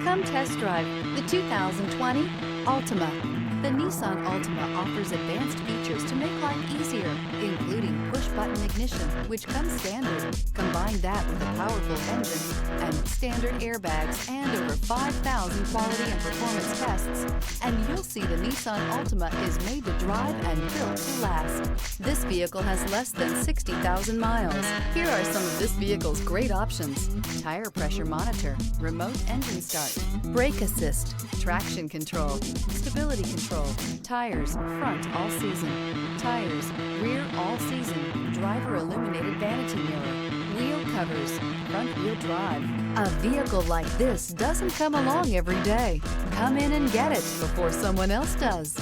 Come test drive the 2020 Altima. The Nissan Altima offers advanced features to make life easier, including push-button ignition, which comes standard. Combine that with a powerful engine and standard airbags and over 5,000 quality and performance tests, and you'll see the Nissan Altima is made to drive and built to last. This vehicle has less than 60,000 miles. Here are some of this vehicle's great options: tire pressure monitor, remote engine start, brake assist, traction control, stability control, tires front all season, tires rear all season, driver illuminated vanity mirror, wheel covers, front wheel drive. A vehicle like this doesn't come along every day. Come in and get it before someone else does.